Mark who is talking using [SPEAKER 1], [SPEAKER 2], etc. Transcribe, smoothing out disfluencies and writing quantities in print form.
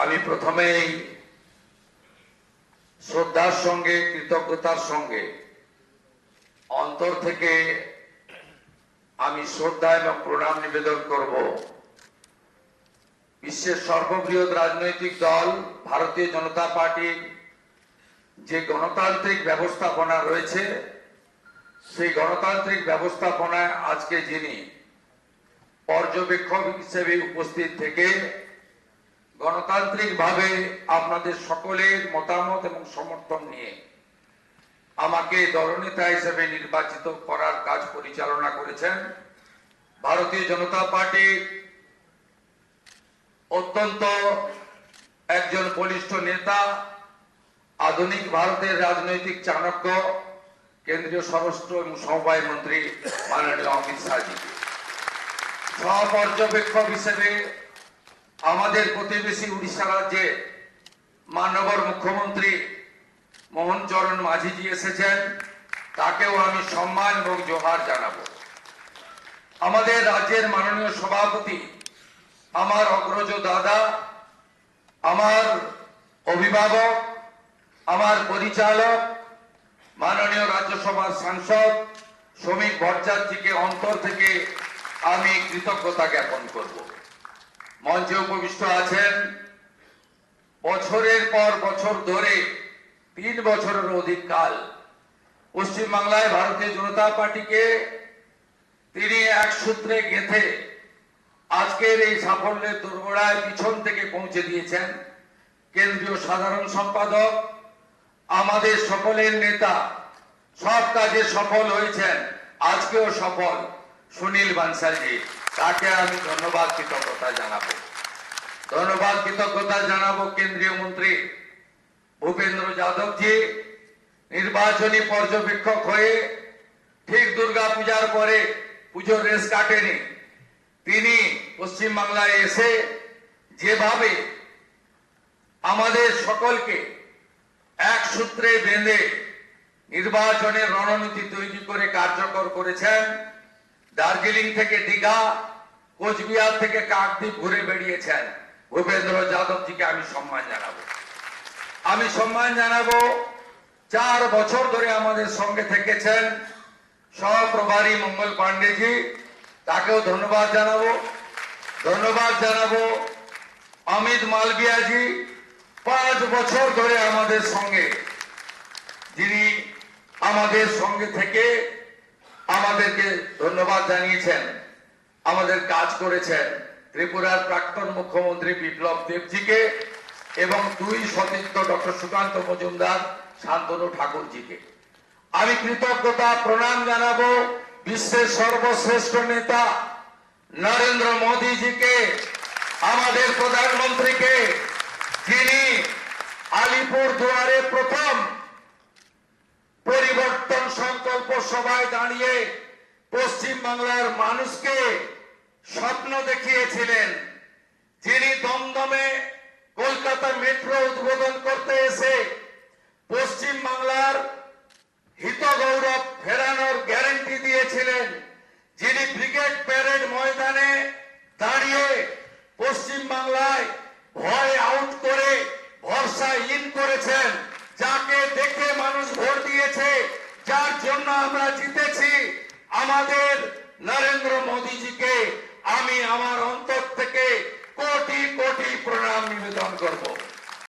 [SPEAKER 1] আমি প্রথমেই শ্রদ্ধার সঙ্গে কৃতজ্ঞতার সঙ্গে অন্তর থেকে আমি শ্রদ্ধা এবং প্রণাম নিবেদন করব বিশ্বের সর্ববৃহৎ রাজনৈতিক দল ভারতীয় জনতা পার্টির যে গণতান্ত্রিক ব্যবস্থাপনা রয়েছে সেই গণতান্ত্রিক ব্যবস্থাপনায় আজকে যিনি পর্যবেক্ষক হিসেবে উপস্থিত থেকে গণতান্ত্রিকভাবে আপনাদের সকলের মতামত এবং সমর্থন নিয়ে আমাকে দলনেতা হিসেবে নির্বাচিত করার কাজ পরিচালনা করেছেন ভারতীয় জনতা পার্টির অত্যন্ত একজন বলিষ্ঠ নেতা, আধুনিক ভারতের রাজনৈতিক চাণক্য, কেন্দ্রীয় স্বরাষ্ট্র এবং সমবায় মন্ত্রী মাননীয় অমিত শাহজি। সহপর্যবেক্ষক হিসেবে আমাদের প্রতিবেশী উড়িষ্যা রাজ্যে মাননীয় মুখ্যমন্ত্রী মোহন চরণ মাঝিজি এসেছেন, তাকেও আমি সম্মান এবং জোহার জানাবো। আমাদের রাজ্যের মাননীয় সভাপতি, আমার অগ্রজ দাদা, আমার অভিভাবক, আমার পরিচালক মাননীয় রাজ্যসভার সাংসদ শ্রমিক ভট্টাচার্যকে অন্তর থেকে আমি কৃতজ্ঞতা জ্ঞাপন করব। মঞ্চে উপবিষ্ট আছেন বছরের পর বছর ধরে 3 বছরের অধিক কাল পশ্চিমবাংলায় ভারতীয় জনতা পার্টিকে তিনি এক সূত্রে গেঁথে আজকের এই সাফল্যের দোরগোড়ায় পিছন থেকে পৌঁছে দিয়েছেন কেন্দ্রীয় সাধারণ সম্পাদক, আমাদের সকলের নেতা, সব কাজে সফল হয়েছেন, আজকেও সফল সুনীল বানসালজি। তাকে আমি ধন্যবাদ কৃতজ্ঞতা জানাবো। কেন্দ্রীয় মন্ত্রী ভূপেন্দ্র যাদবজি নির্বাচনী পর্যবেক্ষক হয়ে ঠিক দুর্গা পূজার পরে পুজোর রেস কাটেনি, তিনি পশ্চিমবাংলায় এসে যেভাবে আমাদের সকলকে এক সূত্রে বেঁধে নির্বাচনের রণনীতি তৈরি করে কার্যকর করেছেন। দার্জিলিং থেকে দীঘা, কোচবিহার থেকে কাকদ্বীপ ঘুরে বেরিয়েছেন। ভূপেন্দ্র যাদবজিকে আমি সম্মান জানাবো। 4 বছর ধরে আমাদের সঙ্গে থেকেছেন সহপ্রভারী মঙ্গল পাণ্ডেজি, তাকেও ধন্যবাদ জানাবো। অমিত মালভিয়াজি 5 বছর ধরে আমাদের সঙ্গে, যিনি আমাদের সঙ্গে থেকে আমাদেরকে ধন্যবাদ জানিয়েছেন, আমাদের কাজ করেছেন। ত্রিপুরার প্রাক্তন মুখ্যমন্ত্রী বিপ্লব দেবজিকে এবং 2 সতীর্থ ডক্টর সুকান্ত মজুমদার, শান্তনু ঠাকুরজিকে আমি কৃতজ্ঞতা প্রণাম জানাবো। বিশ্বের সর্বশ্রেষ্ঠ নেতা নরেন্দ্র মোদীজিকে, আমাদের প্রধানমন্ত্রীকে, যিনি আলিপুর দুয়ারে প্রথম পরিবর্তন সংকল্প সভায় দাঁড়িয়ে পশ্চিম বাংলার মানুষকে স্বপ্ন দেখিয়েছিলেন, যিনি দমদমে কলকাতা মেট্রো উদ্বোধন করতে এসে পশ্চিম বাংলার হিত গৌরব ফেরানোর গ্যারান্টি দিয়েছিলেন, যিনি ব্রিগেড প্যারেড ময়দানে দাঁড়িয়ে পশ্চিম বাংলায় ভয় আউট করে ভরসা ইন করেছেন, যাকে দেখে মানুষ ভোট দিয়েছে, যার জন্য আমরা জিতেছি, আমাদের নরেন্দ্র মোদীজিকে আমি আমার অন্তর থেকে কোটি কোটি প্রণাম